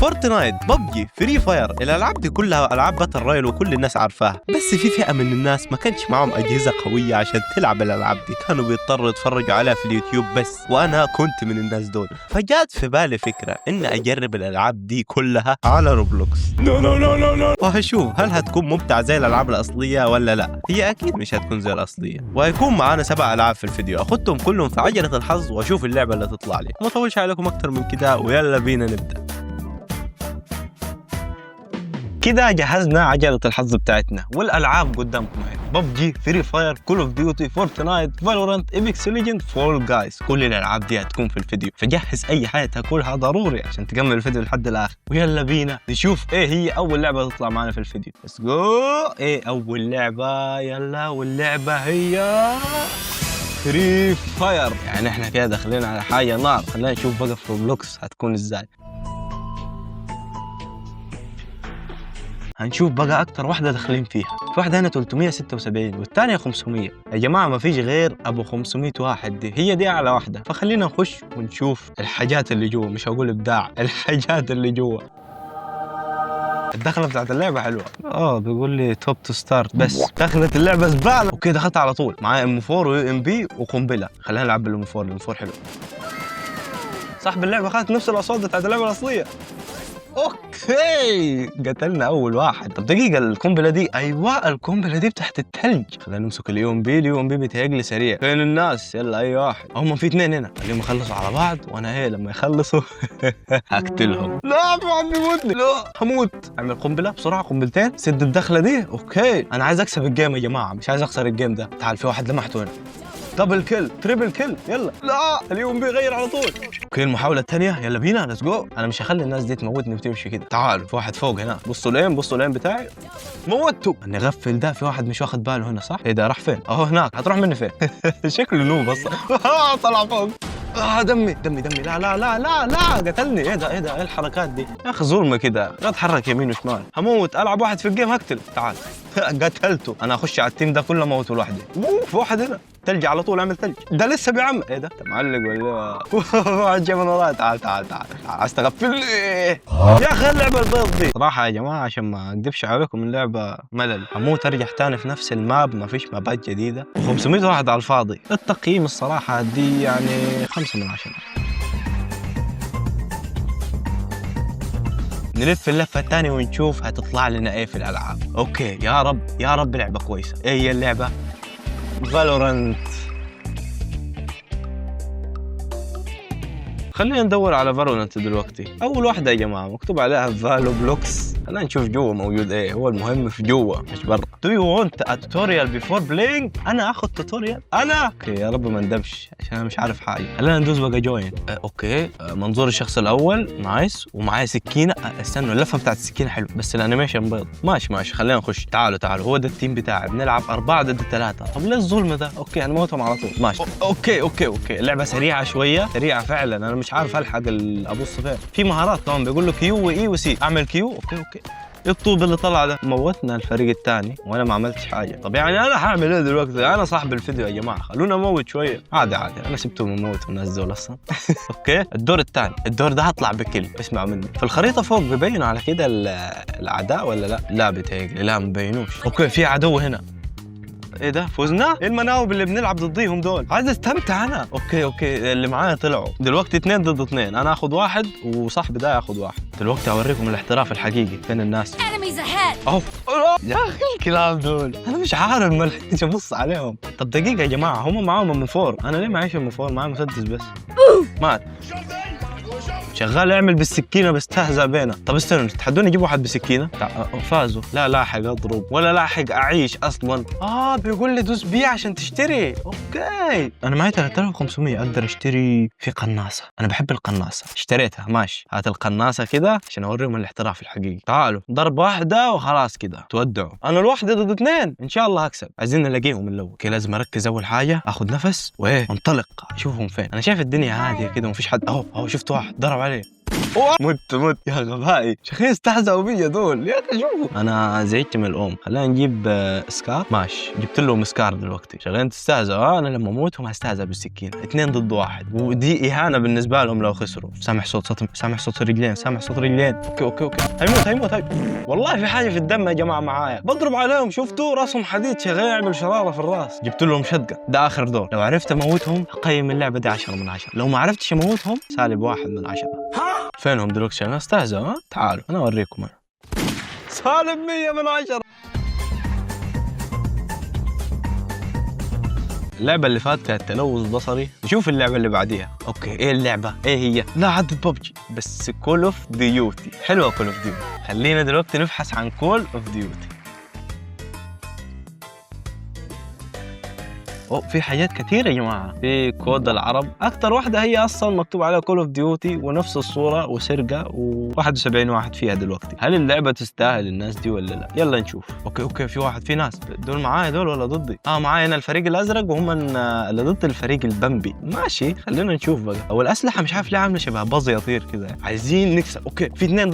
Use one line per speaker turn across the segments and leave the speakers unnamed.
فورتنايت، ببجي، فري فاير، الالعاب دي كلها العاب باتل رويال وكل الناس عارفاها. بس في فئه من الناس ما كانش معهم اجهزه قويه عشان تلعب الالعاب دي، كانوا بيضطروا يتفرجوا عليها في اليوتيوب بس، وانا كنت من الناس دول. فجات في بالي فكره ان اجرب الالعاب دي كلها على روبلوكس. وهشوف هل هتكون ممتعه زي الالعاب الاصليه ولا لا. هي اكيد مش هتكون زي الاصليه. وهيكون معانا 7 العاب في الفيديو، اخدهم كلهم في عجله الحظ واشوف اللعبه اللي تطلع لي. ما اطولش عليكم اكتر من كده ويلا بينا نبدا. كده جهزنا عجلة الحظ بتاعتنا والألعاب قدامكم اهي: ببجي، فري فاير، كول اوف ديوتي، فورتنايت، فالورانت، ايبكس ليجند، فول جايز. كل الألعاب دي هتكون في الفيديو، فجهز أي حاجة تاكلها ضروري عشان تكمل الفيديو لحد الآخر. ويلا بينا نشوف ايه هي أول لعبة تطلع معنا في الفيديو. ليتس جو. ايه أول لعبة؟ يلا، واللعبة هي فري فاير. يعني احنا كده داخلين على حاجة نار. خلينا نشوف بقى في روبلوكس هتكون ازاي. هنشوف بقى اكتر واحده داخلين فيها. في واحده هنا 376 والثانيه 500. يا جماعه ما فيش غير ابو 500 واحد، دي هي دي اعلى واحده. فخلينا نخش ونشوف الحاجات اللي جوا. مش هقول ابداع، الحاجات اللي جوا. الدخله بتاعت اللعبه حلوه. بيقول لي توب تو ستارت، بس دخلت اللعبه زباله. اوكي دخلت على طول. معايا ام 4 ويو ام بي وقنبله. خلينا نلعب بالام 4. الام 4 حلو. صاحب اللعبه خدت نفس الاصوات بتاعت اللعبه الاصليه. اوكي قتلنا اول واحد. طب دقيقه، القنبله دي، ايوه القنبله دي تحت الثلج. خلينا نمسك اليو ام بي. اليو ام بي بيتهيألي سريع. فين الناس؟ يلا اي واحد. هم في 2 هنا. خليهم يخلصوا على بعض وانا لما يخلصوا هقتلهم. لا في واحد بيموتني. لا هموت. اعمل قنبله بسرعه، قنبلتين، سد الدخله دي. اوكي انا عايز اكسب الجيم يا جماعه، مش عايز اخسر الجيم ده. تعال في واحد لمحته هنا. دبل كيل، تريبل كيل. يلا لا اليوم بيغير على طول. اوكي المحاولة الثانية. يلا بينا ليتس جو. انا مش هخلي الناس دي تموتني وتمشي كده. تعالوا في واحد فوق هنا. بصوا الام، بصوا الام بتاعي. موتته. نغفل ده. في واحد مش واخد باله هنا صح؟ ايه ده راح فين؟ اهو هناك. هتروح مني فين؟ شكله نوب اصلا. طلع فوق. دمي دمي دمي. لا لا لا لا لا قتلني. ايه ده ايه ده؟ ايه الحركات دي يا اخي؟ ظلمه كده. لا اتحرك يمين وشمال. هموت. العب واحد في الجيم هقتل. تعال. قتلته. انا اخش على التيم ده كله موته لوحدي. في واحد هنا تلج على طول. اعمل تلج. ده لسه بيعمل. ايه ده؟ انت معلق ولا واحد جاي من وراي. تعال تعال تعال تعال. استغفل يا اخي اللعبه البيض دي صراحه يا جماعه، عشان ما اكذبش عليكم اللعبه ملل. هموت ارجع تاني في نفس الماب. ما فيش مابات جديده و500 واحد على الفاضي. التقييم الصراحه دي يعني 5 من 10. نلف اللفه الثانيه ونشوف هتطلع لنا ايه في الالعاب. اوكي يا رب يا رب لعبه كويسه. ايه هي اللعبه؟ فالورانت. خلينا ندور على فالورانت دلوقتي. اول واحده يا جماعه مكتوب عليها فالو بلوكس. خلينا نشوف جوا موجود ايه. هو المهم في جوا مش برا. Do you want a tutorial before playing؟ انا اخذ توتوريال انا. اوكي يا رب ما ندمش عشان انا مش عارف حاجه. خلينا ندوس بقى جوين. اوكي منظور الشخص الاول نايس. ومعايا سكينه. استنوا اللفه بتاعت السكينه حلو بس الانيميشن بيض. ماشي خلينا نخش. تعالوا تعالوا. هو ده التيم بتاعي. بنلعب 4 ضد 3. طب ليه الظلم ده؟ اوكي هنموتهم على طول. ماشي. اوكي اللعبه سريعه شويه. سريعه فعلا. انا مش عارف الحق ابص فين. في مهارات كمان بيقول له كيو واي وسي. اعمل كيو. اوكي الطوب اللي طلع ده. موتنا الفريق الثاني وانا ما عملتش حاجه. طب يعني انا هعمل ايه دلوقتي؟ انا صاحب الفيديو يا جماعه، خلونا نموت شويه. عادي انا سبتهم يموتوا الناس دول اصلا. اوكي الدور الثاني. الدور ده هطلع بكل. اسمعوا مني. في الخريطه فوق بيبينوا على كده الاعداء ولا لا؟ لا بيتهيألي لا ما بيبينوش. اوكي في عدو هنا. ايه ده؟ فزنا؟ ايه المناوب اللي بنلعب ضديهم دول؟ عايز استمتع انا. اوكي اللي معايا طلعوا دلوقتي 2 ضد 2. انا اخذ واحد وصاحبي ده ياخذ واحد. دلوقتي اوريكم الاحتراف الحقيقي. فين الناس؟ اوف يا اخي الكلام دول انا مش عارف ما لحقتش ابص عليهم. طب دقيقه يا جماعه، هم معاهم ام 4. انا ليه معيش ام 4؟ معايا مسدس بس. مات. شغال يعمل بالسكينه بستهزأ بينا. طب استنوا تتحدوني اجيب واحد بسكينه؟ فازوا. لا لاحق اضرب ولا لاحق اعيش اصلا. بيقول لي دوس بي عشان تشتري. اوكي انا معي 3500 اقدر اشتري في قناصه. انا بحب القناصه. اشتريتها. ماشي هات القناصه كده عشان اوريهم الاحتراف الحقيقي. تعالوا ضربه واحده وخلاص كده تودعوا. انا الواحده ضد 2 ان شاء الله هكسب. عايزين نلاقيهم الاول. اوكي لازم اركز اول حاجه. اخذ نفس وانطلق اشوفهم فين. انا شايف الدنيا هاديه كده ومفيش حد. اهو شفت واحد ضرب عليه. مت يا غبائي، شيخين استهزأوا بي دول يا اخي. شوفوا انا زعجت من الام. خلينا نجيب سكار. ماشي جبت لهم سكار دلوقتي. شغالين تستهزئوا. انا لما اموتهم هستهزأ بالسكين. 2 ضد 1 ودي اهانه بالنسبه لهم لو خسروا. سامع صوت رجلين. اوكي هيموت. والله في حاجه في الدم يا جماعه معايا. بضرب عليهم شفتوا راسهم حديد شغال يعمل شراره في الراس. جبت لهم شدقه. ده اخر دور. لو عرفت اموتهم اقيم اللعبه دي 10 من 10. لو ما عرفتش اموتهم -1 من 10. فينهم دلوقتي؟ انا استهزأ. تعالوا انا اوريكم. انا -100 من 10. اللعبة اللي فاتت كانت تلوث بصري. نشوف اللعبة اللي بعديها. اوكي ايه اللعبة؟ ايه هي؟ لا عدت ببجي بس كول اوف ديوتي. حلوة كول اوف ديوتي. خلينا دلوقتي نبحث عن كول اوف ديوتي. في حاجات كثيرة يا جماعة. في كود العرب أكتر واحدة هي أصلا مكتوب عليها كول اوف ديوتي ونفس الصورة وسرقة و71 واحد فيها دلوقتي. هل اللعبة تستاهل الناس دي ولا لا؟ يلا نشوف. اوكي في ناس. دول معايا دول ولا ضدي؟ معايا أنا الفريق الأزرق وهم اللي ضد الفريق البمبي. ماشي خلينا نشوف بقى. أو الأسلحة مش عارف ليه عاملة شبه باز يطير كذا. عايزين نكسب. اوكي في 2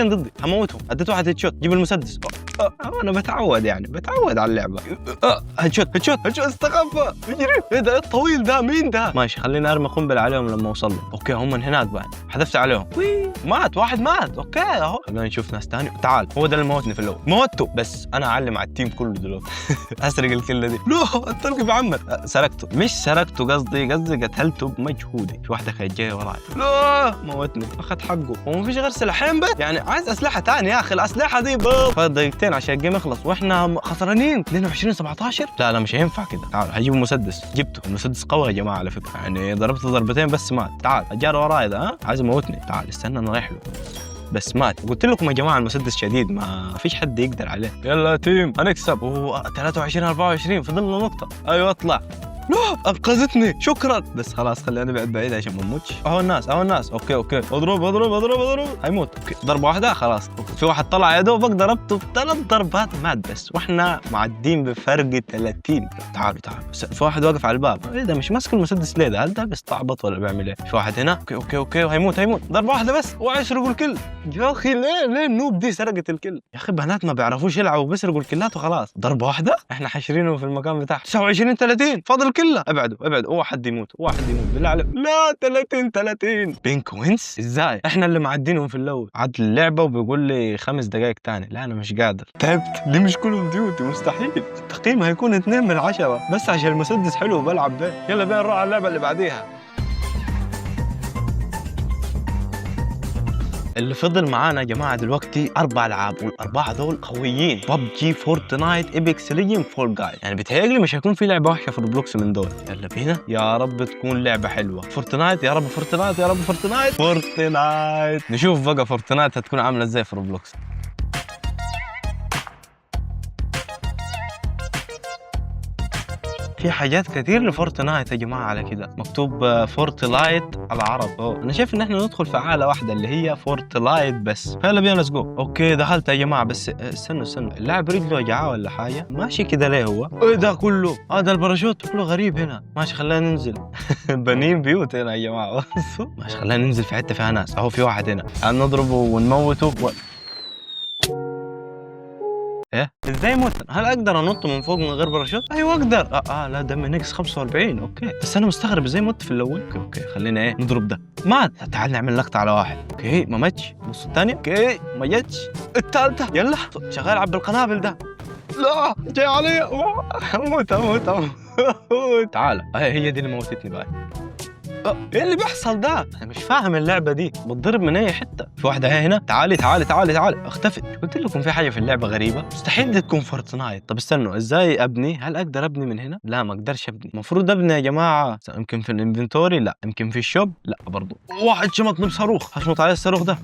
ضدي هموتهم. اديت واحد هيد شوت. جيب المسدس. أنا بتعود على اللعبة. هيد شوت استخبى. اجري. ايه ده؟ الطويل ده مين ده؟ ماشي خليني ارمي قنبله عليهم لما اوصل له. اوكي هم من هناك بقى. حذفت عليهم. واحد مات. اوكي اهو. خلينا نشوف ناس ثاني. تعال هو ده اللي موتني في الاول. موته بس انا اعلم على التيم كله دلوقتي. اسرق الكله دي. لا الطلق بعمر. سرقته. مش سرقته قصدي قتلته بمجهودي. في واحده كانت جايه وراي. لا موتني. اخذ حقه. هو مفيش غير سلاحين بس. يعني عايز اسلحه ثانيه يا اخي. الاسلحه دي فاضل دقيقتين عشان الجيم يخلص واحنا خسرانين 22-17. لا مش هينفع كده. تعال هجيب مسدس. جبته. المسدس قوي يا جماعه على فكره. يعني ضربته ضربتين بس مات. تعال الجار وراي ده عايز يموتني. تعال استنى انا رايح له بس مات. قلت لكم يا جماعه المسدس شديد ما فيش حد يقدر عليه. يلا يا تيم هنكسب. 23-24 فضلنا نقطه. ايوه اطلع. لا انقذتني شكرا. بس خلاص خلينا نبعد بعيد عشان ما نموتش. اهو الناس. اوكي اضرب. هيموت. اوكي ضربه واحده خلاص. في واحد طلع يا دوبك ضربته ب3 ضربات مات بس واحنا معدين بفرق 30. تعالوا بس في واحد واقف على الباب. ايه ده مش ماسك المسدس ليه ده؟ هل ده بيستعبط ولا بيعمل ايه؟ في واحد هنا. اوكي وهيموت. ضربه واحده بس ويسرقوا الكل. يا اخي ليه النوب دي سرقت الكل؟ يا اخي بنات ما بيعرفوش يلعبوا بيسرقوا الكلات وخلاص. ضربه واحده احنا حاشرينه في المكان بتاعه. 29-30 فاضل كله. ابعدوا. واحد يموت بالله عليك. لا 30 بينك وينس. ازاي احنا اللي معدينهم في الاول؟ عد اللعبه وبيقول لي 5 دقائق تاني. لا انا مش قادر. تعبت. دي مش كول اوف ديوتي مستحيل. التقييم هيكون 2 من 10 بس عشان المسدس حلو وبلعب بيه. يلا بينا نروح على اللعبه اللي بعديها. اللي فضل معانا يا جماعه دلوقتي 4 ألعاب والاربعه دول قويين. ببجي، فورتنايت، ايبكس ليجند، فول جاي. يعني بتهيألي مش هيكون في لعبه وحشه في روبلوكس من دول. يلا بينا يا رب تكون لعبه حلوه. فورتنايت يا رب. فورتنايت. نشوف بقى فورتنايت هتكون عامله ازاي في روبلوكس. في حاجات كتير لفورتنايت يا جماعه على كده مكتوب فورتلايت على العرب. انا شايف ان احنا ندخل في عاله واحده اللي هي فورتلايت بس. يلا بينا ليتس جو. اوكي دخلت يا جماعه بس استنوا اللاعب رجله وجعاه ولا حاجه؟ ماشي كده ليه هو؟ ايه ده كله؟ ده الباراشوت كله غريب هنا. ماشي خلينا ننزل. بنين بيوت هنا يا جماعه. ماشي خلينا ننزل في حته فيها ناس. اهو في واحد هنا. نضربه ونموته ايه ازاي موت؟ هل اقدر انط من فوق من غير باراشوت؟ ايوه اقدر. لا دم نقص 45. اوكي بس انا مستغرب ازاي مت في الاول. اوكي خلينا نضرب ده. مات. تعال نعمل لقطه على واحد. اوكي ما ماتش. بص الثانيه. اوكي ما جتش. الثالثه. يلا شغال عبد القنابل ده. لا جاي علي. اموت. تعال هي دي اللي موتتني بقى. ايه اللي بيحصل ده؟ انا مش فاهم اللعبه دي بتضرب من اي حته. في واحده هنا. تعالي اختفت. قلت لكم في حاجه في اللعبه غريبه مستحيل تكون فورتنايت. طب استنوا ازاي ابني؟ هل اقدر ابني من هنا؟ لا ما اقدرش ابني. المفروض ابني يا جماعه. يمكن في الانفنتوري. لا يمكن في الشوب. لا برضو. واحد شمطني بصاروخ. هشمط عليه الصاروخ ده.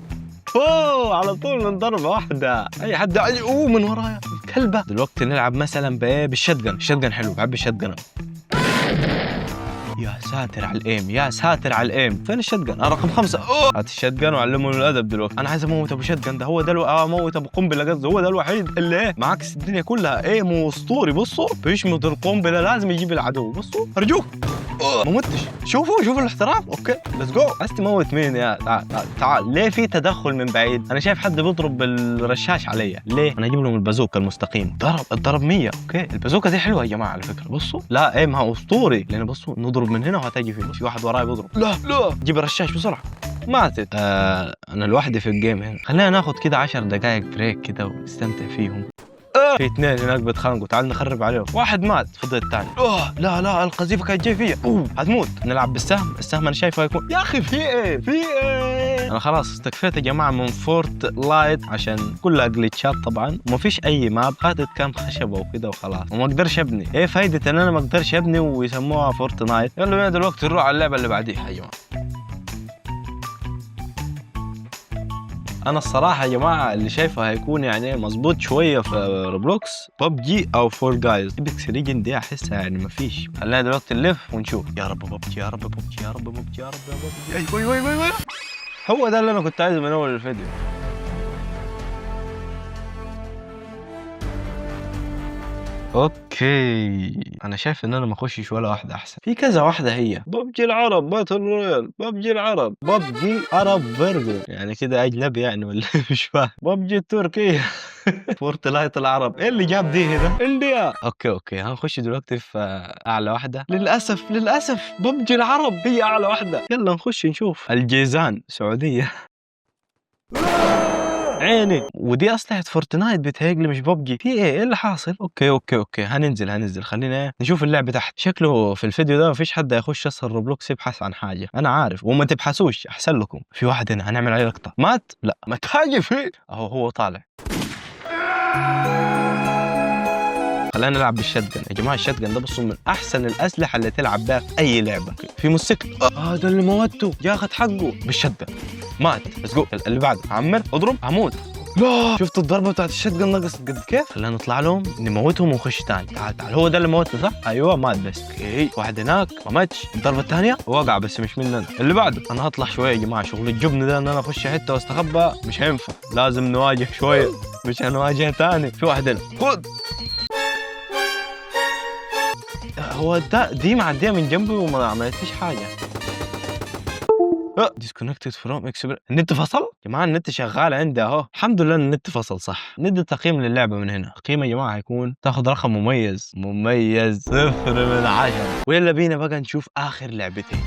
على طول من ضربه واحده. اي حد من ورايا كلبه. دلوقتي نلعب مثلا بالشتجن. الشتجن حلو. بحب الشتجن. يا ساتر على الايم. فين الشتجن؟ رقم 5. هات الشتجن وعلمه الادب دلوقتي. انا عايز اموت ابو شتجن ده. هو ده اموت ابو قنبله قصدي. هو ده الوحيد اللي معاكس الدنيا كلها. ايم اسطوري. بصوا بيشمط القنبله لازم يجيب العدو. بصوا ارجوك. ما متش. شوفوا الاحتراف. اوكي ليتس جو. عايز تموت مين يا تعال. ليه في تدخل من بعيد؟ انا شايف حد بيضرب بالرشاش علي. ليه؟ انا اجيب لهم البازوكا المستقيم. ضرب 100. اوكي البازوكا دي حلوه يا جماعه على فكره. بصوا لا ايمها اسطوري، لان بصوا نضرب من هنا وهتجي فيه. في واحد وراي بيضرب. لا جيب الرشاش بسرعه. ماتت. انا لوحدي في الجيم هنا. خلينا ناخد كده 10 دقائق بريك كده ونستمتع فيهم. في 2 هناك بيتخانقوا، تعال نخرب عليهم. واحد مات فضل الثاني. لا القذيفه كانت جاي فيا. هتموت. نلعب بالسهم. السهم انا شايفه هيكون يا اخي في ايه. انا خلاص استكفيت يا جماعه من فورت لايت عشان كلها جليتشات طبعا، وما فيش اي ماب. خدت كام خشبه وكده وخلاص، وما اقدرش ابني. ايه فايده ان انا ما اقدرش ابني ويسموها فورت نايت؟ يلا بينا دلوقتي نروح على اللعبه اللي بعديها يا جماعه. انا الصراحه يا جماعه اللي شايفه هيكون يعني مظبوط شويه في روبلوكس ببجي او فول جايز. ايبكس ليجن دي احسها يعني مفيش. خلينا دلوقتي نلف ونشوف. يا رب ببجي يا رب ببجي يا رب ببجي يا رب ببجي. ايوه هو ده اللي انا كنت عايزه من اول الفيديو. اوكي انا شايف ان انا ما اخشش ولا واحده احسن. في كذا واحده هي ببجي العرب باتل رويال، ببجي العرب، ببجي عرب برجر يعني كده اجنبي يعني ولا مش فاهم. ببجي التركيه فورتلايت العرب. ايه اللي جاب دي هنا؟ انديا. اوكي هنخش دلوقتي في اعلى واحده. للاسف ببجي العرب هي اعلى واحده. يلا نخش نشوف. الجيزان سعوديه. عيني. ودي اسلحه فورتنايت بتهيألي مش ببجي. في ايه اللي حاصل؟ اوكي هننزل. خلينا نشوف اللعبه تحت. شكله في الفيديو ده مفيش حد هيخش يسهر روبلوكس يبحث عن حاجه. انا عارف وما تبحثوش احسن لكم. في واحد هنا هنعمل عليه لقطه. مات؟ لا ما تهاجي فيه. هو طالع. خلينا نلعب بالشتجن يا جماعه. الشتجن ده بصوا من احسن الاسلحه اللي تلعب بها في اي لعبه. في موتوسيكل. ده اللي موته ياخد حقه بالشتجن. مات. ليتس جو. اللي بعده. عمر اضرب. هموت. لا شفت الضربه بتاعت الشتجن نقصت قد كيف. خلينا نطلع لهم نموتهم ونخش تاني. تعال هو ده اللي موته صح. ايوه مات بس. اوكي واحد هناك ما ماتش. الضربه الثانيه وقع بس مش مننا. اللي بعده. انا هطلع شويه يا جماعه. شغل الجبن ده ان انا اخش حته واستخبى مش هينفع. لازم نواجه شويه. مش هنواجه تاني. في واحد هنا. خد. هو دي معديه من جنبي وما عملتليش حاجه. disconnected from experience. النت فصل يا جماعه. النت شغال عندي اهو. الحمد لله النت فصل صح. ندي تقييم للعبه من هنا. التقييم يا جماعه هيكون تاخذ رقم مميز 0 من 10. ويلا بينا بقى نشوف اخر لعبتين.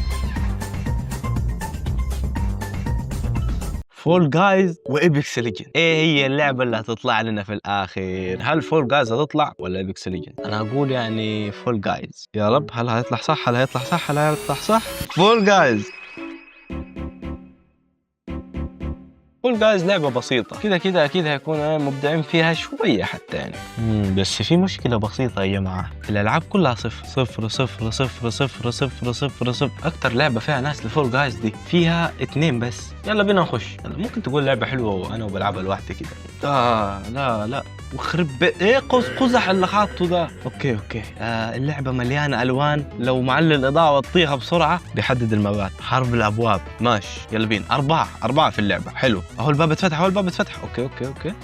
فول جايز وايبكس ليجن. ايه هي اللعبه اللي هتطلع لنا في الاخر؟ هل فول جايز هتطلع ولا ايبكس ليجن؟ انا اقول يعني فول جايز. يا رب هل هيطلع صح؟ فول جايز. فول جايز لعبة بسيطة كده أكيد هيكون مبدعين فيها شوية حتى يعني. بس في مشكلة بسيطة يا جماعة. الألعاب كلها 0. أكتر لعبة فيها ناس لفول جايز دي فيها 2 بس. يلا بينا نخش. ممكن تقول لعبة حلوة وأنا وبلعبها لوحدي كده. لا وخرب ايه قزح اللي حاطه ده. اوكي اللعبه مليانه الوان. لو معلي الاضاءه وتطيها بسرعه بيحدد المبات. حرب الابواب. ماشي يلا بينا. 4 في اللعبه. حلو اهو الباب اتفتح. اوكي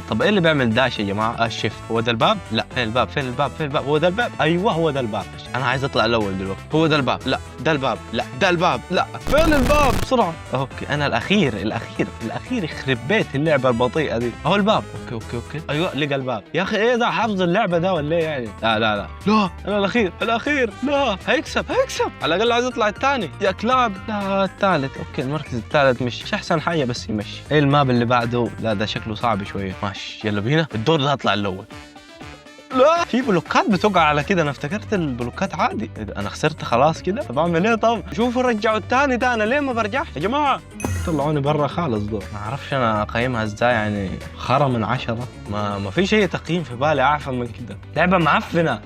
طب ايه اللي بيعمل داش يا جماعه؟ الشيفت. هو ده الباب؟ لا فين الباب؟ هو ده الباب. ايوه هو ده الباب. انا عايز اطلع الاول دلوقتي. هو ده الباب. لا ده الباب. لا ده الباب. لا فين الباب؟ بسرعه. اوكي انا الاخير يخرب بيت اللعبه البطيئه دي. اهو الباب. اوكي ايوه لقى الباب. يا اخي ايه ده حافظ اللعبه ده ولا ايه يعني؟ لا انا الاخير. لا هيكسب على الاقل. عايز يطلع الثاني يا كلاب. لا الثالث. اوكي المركز الثالث مش احسن حاجه بس يمشي. ايه الماب اللي بعده؟ لا ده شكله صعب شويه. ماشي يلا بينا. الدور ده هطلع الاول. لا في بلوكات بتوقع على كده. انا افتكرت البلوكات عادي. انا خسرت خلاص كده. طب اعمل ايه؟ طب شوفوا رجعوا الثاني ده. انا ليه ما برجعش يا جماعه؟ طلعوني برا خالص. دول ما اعرفش انا اقيمها ازاي يعني. 0 من 10. ما فيش اي تقييم في بالي اعفن من كده. لعبه معفنه.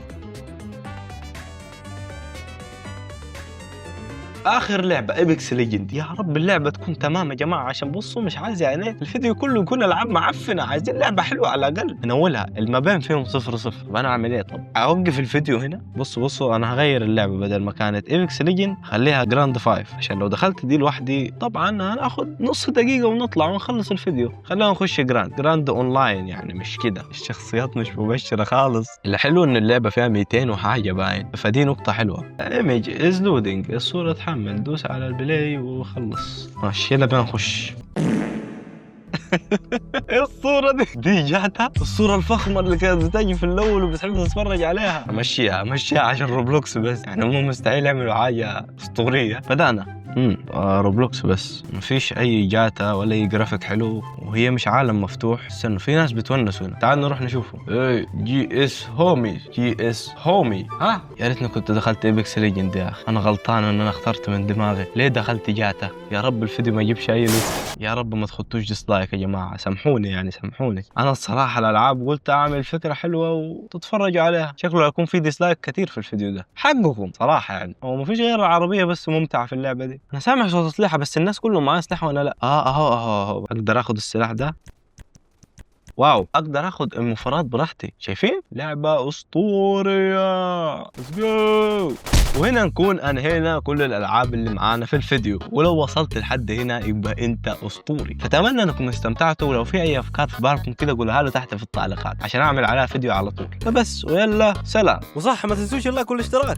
اخر لعبه ايبكس ليجند، يا رب اللعبه تكون تمام يا جماعه، عشان بصوا مش عايز يعني الفيديو كله يكون العاب معفنه، عايزين لعبه حلوه على الاقل. من اولها المبان فيهم 0-0، انا اعمل ايه؟ طب اوقف الفيديو هنا. بصوا انا هغير اللعبه، بدل ما كانت ايبكس ليجند خليها جراند 5، عشان لو دخلت دي لوحدي طبعا هناخد نص دقيقه ونطلع ونخلص الفيديو. خلينا نخش جراند اونلاين، يعني مش كده، الشخصيات مش مبشره خالص. الحلو ان اللعبه فيها 200 وحاجه باين، فدي نقطه حلوه. ايمج از لودنج، الصوره تحمل، دوس على البلاي وخلص. ماشي يلا بينا نخش. ايه الصورة دي جاتها الصورة الفخمة اللي كانت بتجي في الأول وبتحب تتفرج عليها. امشيها عشان روبلوكس بس، يعني مو مستحيل يعملوا حاجة أسطورية. بدأنا روبلوكس بس، مفيش أي جاتا ولا أي جرافيك حلو، وهي مش عالم مفتوح. استنوا في ناس بتونسوا هنا، تعال نروح نشوفه. ايه جي اس هومي. ها يا ريتني كنت دخلت ايبكس ليجند يا أخي، أنا غلطان إن أنا اخترت من دماغي. ليه دخلت جاتا؟ يا رب الفيديو ما يجيبش أي لوك، يا رب ما تخطوش ديسلايك يا جماعة، سامحوني يعني سامحوني. أنا الصراحة الألعاب قلت أعمل فكرة حلوة وتتفرجوا عليها، شكله يكون في ديسلايك كتير في الفيديو ده، حقكم صراحة يعني. هو مفيش غير العربية بس ممتعة في اللعبة دي. أنا سامع صوت أسلحة، بس الناس كلهم معاه أسلحة ولا لأ؟ أهو أقدر آخذ السلاح ده. واو، اقدر اخد المفردات براحتي. شايفين؟ لعبة اسطورية. ليتس جو. وهنا نكون انهينا كل الالعاب اللي معانا في الفيديو، ولو وصلت لحد هنا يبقى انت اسطوري. فتمنى انكم استمتعتوا، ولو في اي افكار في بالكم كده قولها له تحت في التعليقات عشان اعمل عليها فيديو على طول. فبس ويلا سلام.
وصح ما تنسوش اللايك والاشتراك.